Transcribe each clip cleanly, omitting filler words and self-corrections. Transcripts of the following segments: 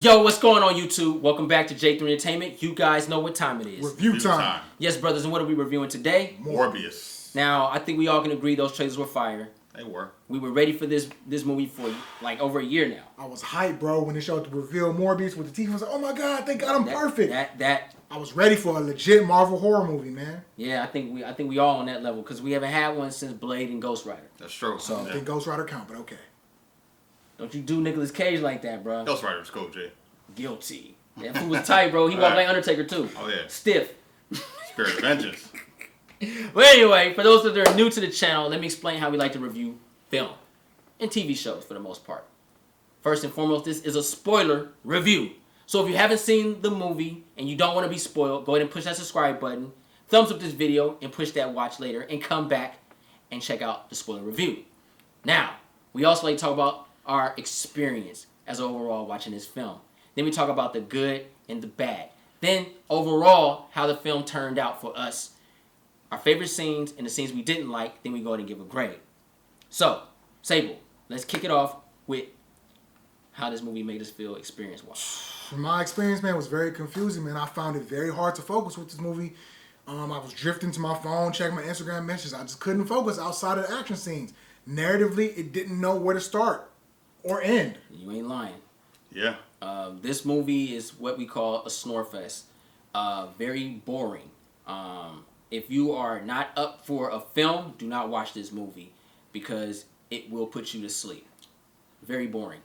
Yo, what's going on YouTube? Welcome back to J3 Entertainment. You guys know what time it is. Review time. Yes, brothers, and what are we reviewing today? Morbius. Now, I think we all can agree those trailers were fire. They were. We were ready for this movie for like over a year now. I was hyped, bro, when they showed the reveal Morbius with the teeth. I was like, oh my god, they got him perfect. I was ready for a legit Marvel horror movie, man. Yeah, I think we all on that level because we haven't had one since Blade and Ghost Rider. That's true. So I think Ghost Rider count, but okay. Don't you do Nicolas Cage like that, bro. Ghost Rider was cool, Jay. Guilty. That fool was tight, bro. He walked like Undertaker too. Oh yeah. Stiff. Spirit of Vengeance. But anyway, for those that are new to the channel, let me explain how we like to review film and TV shows for the most part. First and foremost, this is a spoiler review. So if you haven't seen the movie and you don't want to be spoiled, go ahead and push that subscribe button, thumbs up this video, and push that watch later, and come back and check out the spoiler review. Now, we also like to talk about our experience as overall watching this film. Then we talk about the good and the bad. Then, overall, how the film turned out for us. Our favorite scenes and the scenes we didn't like. Then we go ahead and give a grade. So, Sable, let's kick it off with how this movie made us feel experience-wise. From my experience, man, it was very confusing, man. I found it very hard to focus with this movie. I was drifting to my phone, checking my Instagram messages. I just couldn't focus outside of the action scenes. Narratively, it didn't know where to start or end. You ain't lying. Yeah. This movie is what we call a snore fest. Very boring. If you are not up for a film, do not watch this movie because it will put you to sleep. Very boring.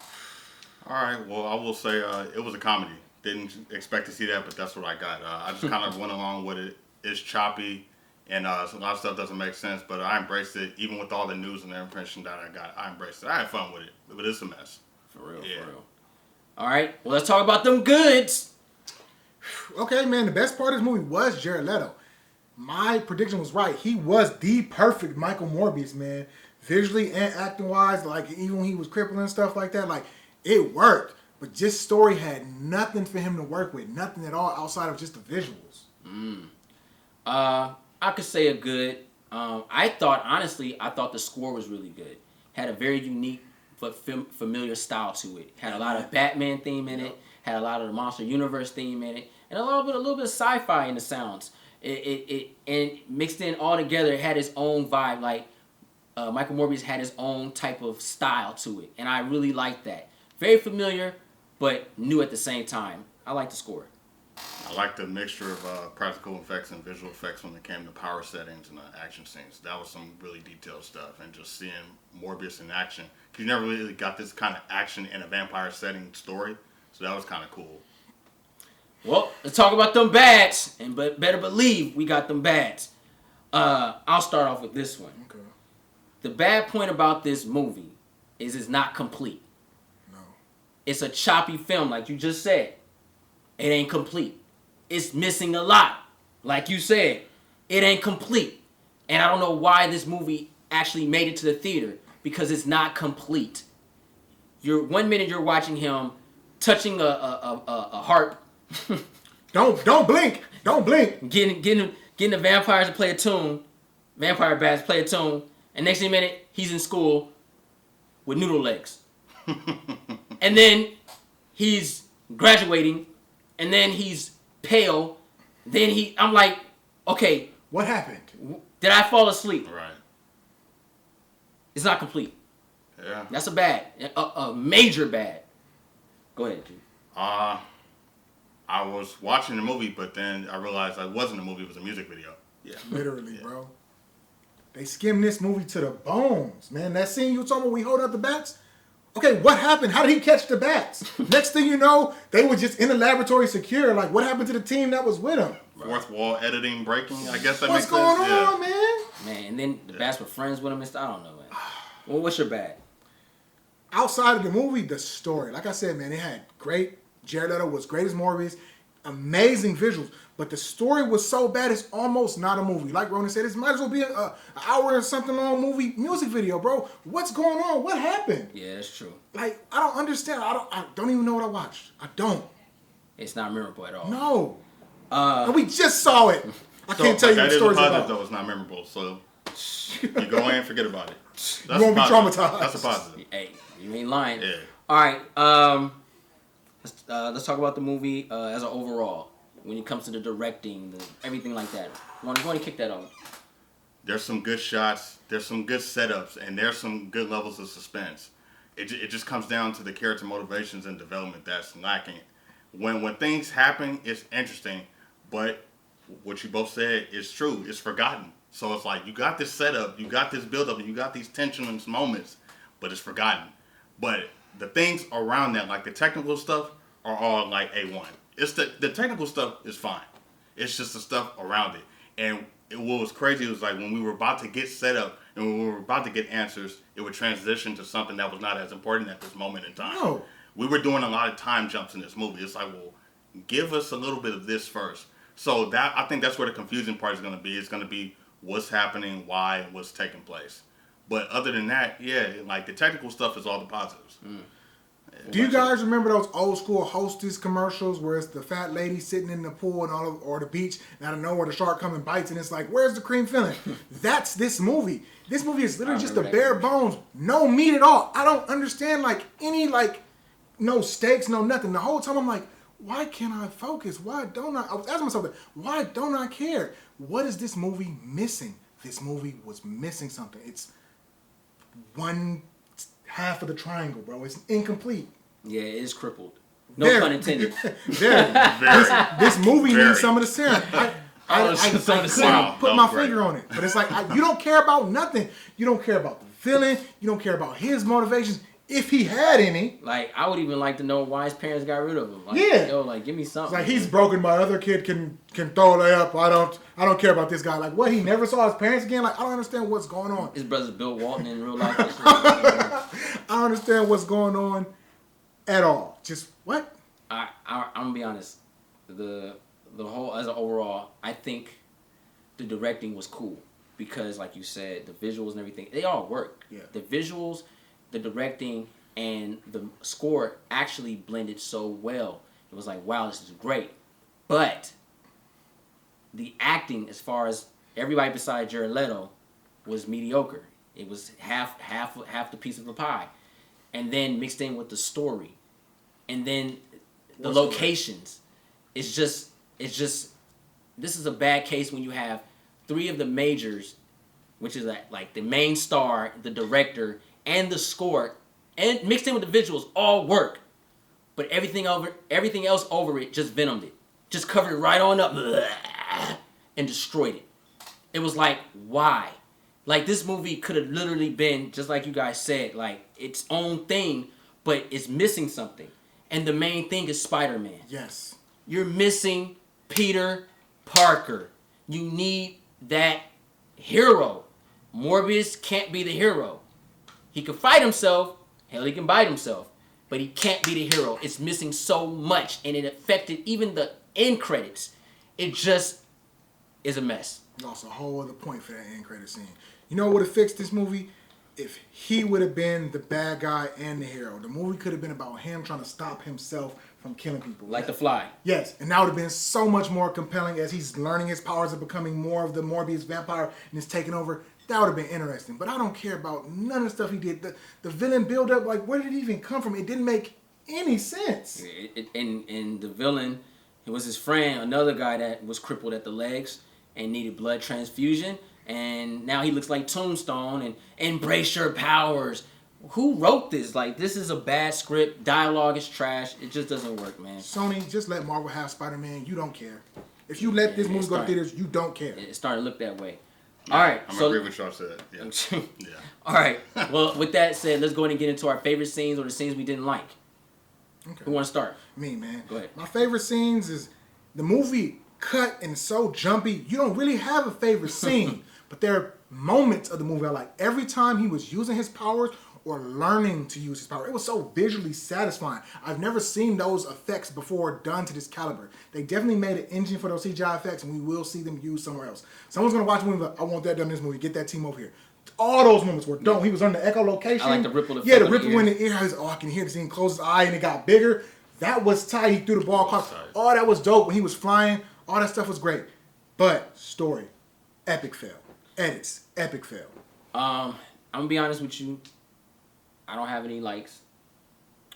All right. Well, I will say it was a comedy. Didn't expect to see that, but that's what I got. I just kind of went along with it. It's choppy, and so a lot of stuff doesn't make sense, but I embraced it. Even with all the news and the impression that I got, I embraced it. I had fun with it, but it's a mess. For real, Yeah. for real. All right, well, let's talk about them goods. Okay, man, the best part of this movie was Jared Leto. My prediction was right. He was the perfect Michael Morbius, man. Visually and acting-wise, like, even when he was crippling and stuff like that, like, it worked. But this story had nothing for him to work with. Nothing at all outside of just the visuals. I could say a good. I thought the score was really good. Had a very unique but familiar style to it. Had a lot of Batman theme in it. Had a lot of the Monster Universe theme in it, and a little bit of sci-fi in the sounds. It mixed in all together. It had its own vibe. Like Michael Morbius had his own type of style to it, and I really liked that. Very familiar, but new at the same time. I like the score. I like the mixture of practical effects and visual effects when it came to power settings and action scenes. That was some really detailed stuff. And just seeing Morbius in action, because you never really got this kind of action in a vampire setting story. So that was kind of cool. Well, let's talk about them bads. And better believe we got them bads. I'll start off with this one. Okay. The bad point about this movie is it's not complete. No. It's a choppy film, like you just said. It ain't complete. It's missing a lot. Like you said, it ain't complete. And I don't know why this movie actually made it to the theater, because it's not complete. 1 minute you're watching him touching a harp. Don't blink. Don't blink. Getting the vampires to play a tune. Vampire bats play a tune. And next minute, he's in school with noodle legs. And then he's graduating. And then he's pale. I'm like, okay. What happened? Did I fall asleep? Right. It's not complete. Yeah. That's a bad. A major bad. Go ahead, G. I was watching the movie, but then I realized it wasn't a movie. It was a music video. Yeah. Literally, bro. They skimmed this movie to the bones, man. That scene you were talking about, we hold out the bats. Okay, what happened? How did he catch the bats? Next thing you know, they were just in the laboratory secure. Like, what happened to the team that was with him? Fourth wall editing, breaking. I guess that What's makes going sense. on, Yeah. man? Man, and then the bats were friends with him and stuff. I don't know, man. Well, what's your bad? Outside of the movie, the story. Like I said, man, it had great. Jared Leto was great as Morbius. Amazing visuals. But the story was so bad, it's almost not a movie. Like Ronan said, it might as well be an hour or something long movie music video, bro. What's going on? What happened? Yeah, that's true. Like, I don't understand. I don't even know what I watched. I don't. It's not memorable at all. No. And we just saw it. I can't tell you what the story's about. Though it's not memorable, so you go in and forget about it. That's You won't be traumatized. That's a positive. Hey, you ain't lying. Yeah. All right. let's talk about the movie as an overall. When it comes to the directing, everything like that. You want to kick that off? There's some good shots. There's some good setups, and there's some good levels of suspense. It just comes down to the character motivations and development that's lacking. When things happen, it's interesting, but what you both said is true. It's forgotten. So it's like you got this setup, you got this build up, and you got these tensionless moments, but it's forgotten. But the things around that, like the technical stuff, are all like A1. It's the technical stuff is fine. It's just the stuff around it. And what was crazy was like when we were about to get set up and when we were about to get answers, it would transition to something that was not as important at this moment in time. No. We were doing a lot of time jumps in this movie. It's like, well, give us a little bit of this first. So that I think that's where the confusing part is going to be. It's going to be what's happening, why, what's taking place. But other than that, yeah, like the technical stuff is all the positives. Do you guys remember those old school Hostess commercials where it's the fat lady sitting in the pool and or the beach, and out of nowhere the shark comes and bites, and it's like, where's the cream filling? That's this movie. This movie is literally just the bare bones, no meat at all. I don't understand no stakes, no nothing. The whole time I'm like, why can't I focus? Why don't I was asking myself that. Why don't I care? What is this movie missing? This movie was missing something. It's one half of the triangle, bro. It's incomplete. Yeah, it is crippled. No pun intended. This movie needs some of the serum. I couldn't put my finger on it. But it's like, you don't care about nothing. You don't care about the villain. You don't care about his motivations, if he had any. Like, I would even like to know why his parents got rid of him. Like, yeah. Yo, like, give me something. It's like, he's broken, my other kid can throw it up. I don't care about this guy. Like, what, he never saw his parents again? Like, I don't understand what's going on. His brother's Bill Walton in real life. I don't understand what's going on at all. Just, what? I'm going to be honest. The whole, as an overall, I think the directing was cool. Because, like you said, the visuals and everything, they all work. Yeah. The visuals, the directing, and the score actually blended so well. It was like, wow, this is great. But the acting, as far as everybody besides Jared Leto, was mediocre. It was half the piece of the pie. And then mixed in with the story. And then the locations. It's just this is a bad case when you have three of the majors, which is like the main star, the director, and the score, and mixed in with the visuals, all work. But everything else over it just venomed it. Just covered it right on up and destroyed it. It was like, why? Like, this movie could have literally been, just like you guys said, like, its own thing, but it's missing something. And the main thing is Spider-Man. Yes. You're missing Peter Parker. You need that hero. Morbius can't be the hero. He can fight himself. Hell, he can bite himself. But he can't be the hero. It's missing so much. And it affected even the end credits. It just is a mess. Lost a whole other point for that end credit scene. You know what would have fixed this movie? If he would have been the bad guy and the hero. The movie could have been about him trying to stop himself from killing people. Like The Fly. Yes, and that would have been so much more compelling as he's learning his powers and becoming more of the Morbius vampire and is taking over. That would have been interesting. But I don't care about none of the stuff he did. The villain build-up, like, where did it even come from? It didn't make any sense. And the villain, it was his friend, another guy that was crippled at the legs and needed blood transfusion. And now he looks like Tombstone and embrace your powers. Who wrote this? Like, this is a bad script. Dialogue is trash. It just doesn't work, man. Sony, just let Marvel have Spider-Man. You don't care. If you let this movie go to theaters, you don't care. It's starting to look that way. Yeah, all right. I'm agree with y'all said. Yeah. Yeah. All right. Well, with that said, let's go ahead and get into our favorite scenes or the scenes we didn't like. Okay. Who want to start? Me, man. Go ahead. My favorite scenes is the movie cut and so jumpy. You don't really have a favorite scene, but there are moments of the movie I like. Every time he was using his powers or learning to use his power, it was so visually satisfying. I've never seen those effects before done to this caliber. They definitely made an engine for those CGI effects, and we will see them used somewhere else. Someone's gonna watch a movie like, I want that done in this movie. Get that team over here. All those moments were dope. He was on the echolocation. I like the ripple effect. Yeah, the ripple in the ear. I was, I can hear the scene. Close his eye, and it got bigger. That was tight. He threw the ball. Oh, that was dope when he was flying. All that stuff was great. But story, epic fail. Edits, epic fail. I'm gonna be honest with you. I don't have any likes.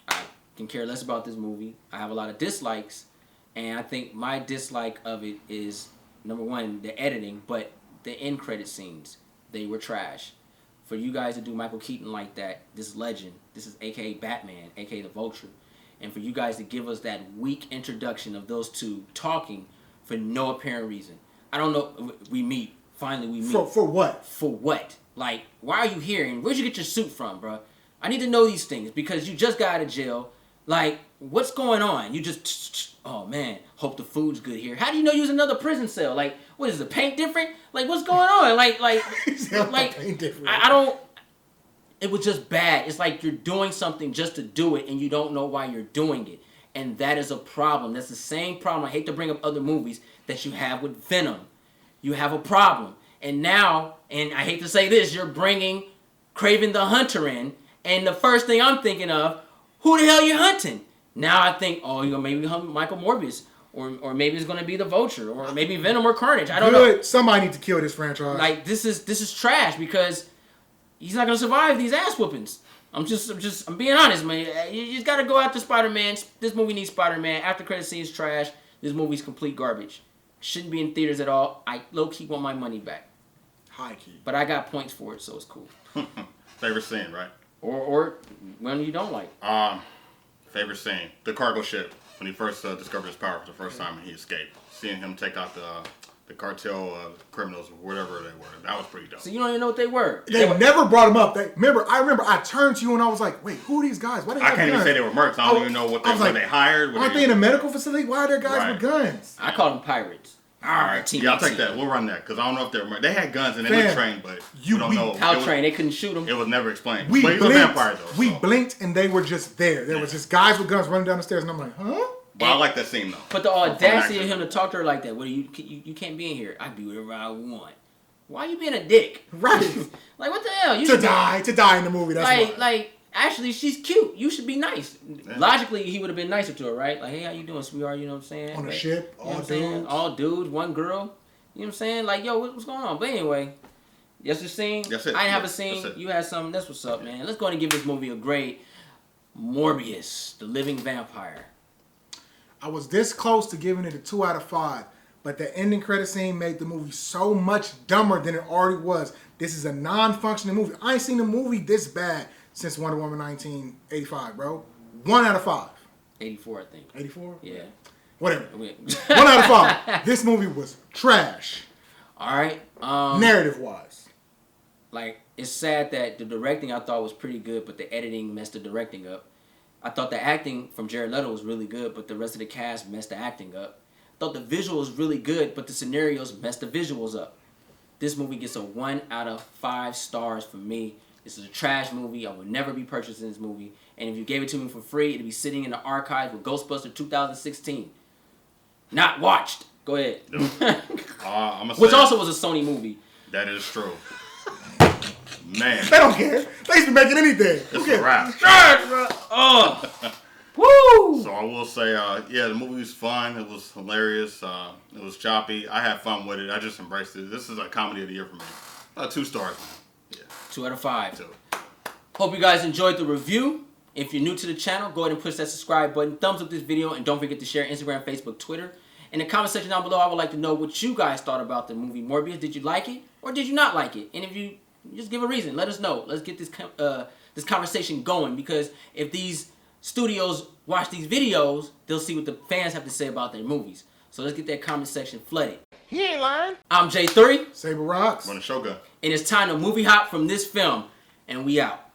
I can care less about this movie. I have a lot of dislikes, and I think my dislike of it is, number one, the editing, but the end credit scenes. They were trash. For you guys to do Michael Keaton like that, this legend, this is a.k.a. Batman, a.k.a. the Vulture, and for you guys to give us that weak introduction of those two talking for no apparent reason. I don't know. Finally we meet. For what? For what? Like, why are you here? And where'd you get your suit from, bro? I need to know these things because you just got out of jail. Like, what's going on? You just, oh man, hope the food's good here. How do you know you was in another prison cell? Like, what is the paint different? Like, what's going on? Like, I don't. It was just bad. It's like you're doing something just to do it, and you don't know why you're doing it, and that is a problem. That's the same problem. I hate to bring up other movies that you have with Venom. You have a problem, and now, and I hate to say this, you're bringing Kraven the Hunter in, and the first thing I'm thinking of, who the hell you hunting? Now I think, oh, you're gonna maybe hunt Michael Morbius, or maybe it's gonna be the Vulture, or maybe Venom or Carnage. I don't know. Somebody need to kill this franchise. Like this is trash because he's not gonna survive these ass whoopings. I'm being honest, man. You just gotta go after Spider-Man. This movie needs Spider-Man. After credit scene's trash. This movie's complete garbage. Shouldn't be in theaters at all. I low-key want my money back. High key. But I got points for it, so it's cool. Favorite scene, right? Or one you don't like. Favorite scene. The cargo ship. When he first discovered his power for the first time and he escaped. Seeing him take out the cartel criminals or whatever they were. That was pretty dope. So you don't even know what they were. They never brought them up. I remember I turned to you and I was like, wait, who are these guys? Why they have I can't guns? even say they were mercs. I don't even know what they hired. Aren't they in a medical facility? Why are there guys with guns? I call them pirates. All right. Yeah, I'll take that. We'll run that because I don't know if they were. They had guns and they were trained, but you don't know. How trained? They couldn't shoot them. It was never explained. We but he was blinked, a vampire though. We blinked and they were just there. There was just guys with guns running down the stairs, and I'm like, huh? But I like that scene though. But the audacity of him to talk to her like that. What you can't be in here. I can be whatever I want. Why are you being a dick? Right. Like what the hell? To die in the movie. That's like actually she's cute. You should be nice. Yeah. Logically, he would have been nicer to her, right? Like, hey, how you doing, sweetheart? You know what I'm saying? On a ship, all dudes. All dudes, one girl. You know what I'm saying? Like, yo, what's going on? But anyway, that's the scene. That's it. I didn't have a scene. You had something. That's what's up, man. Let's go ahead and give this movie a grade. Morbius, the living vampire. I was this close to giving it a 2 out of 5, but the ending credit scene made the movie so much dumber than it already was. This is a non-functioning movie. I ain't seen a movie this bad since Wonder Woman 1985, bro. 1 out of 5. 84, I think. 84? Yeah. Whatever. 1 out of 5. This movie was trash. All right. Narrative-wise. Like, it's sad that the directing I thought was pretty good, but the editing messed the directing up. I thought the acting from Jared Leto was really good, but the rest of the cast messed the acting up. I thought the visuals was really good, but the scenarios messed the visuals up. This movie gets a 1 out of 5 stars from me. This is a trash movie. I would never be purchasing this movie. And if you gave it to me for free, it'd be sitting in the archives with Ghostbusters 2016. Not watched. Go ahead. Which also was a Sony movie. That is true. Man. They don't care. They used to be making anything. It's a wrap. Woo! So I will say, the movie was fun. It was hilarious. It was choppy. I had fun with it. I just embraced it. This is a comedy of the year for me. 2 stars, man. Yeah. 2 out of 5. 2. Hope you guys enjoyed the review. If you're new to the channel, go ahead and push that subscribe button. Thumbs up this video, and don't forget to share Instagram, Facebook, Twitter. In the comment section down below, I would like to know what you guys thought about the movie Morbius. Did you like it, or did you not like it? And if you just give a reason, let us know. Let's get this conversation going, because if these studios watch these videos, they'll see what the fans have to say about their movies. So let's get that comment section flooded. He ain't lying. I'm J3. Saber Rocks. Run a Shogun. And it's time to movie hop from this film. And we out.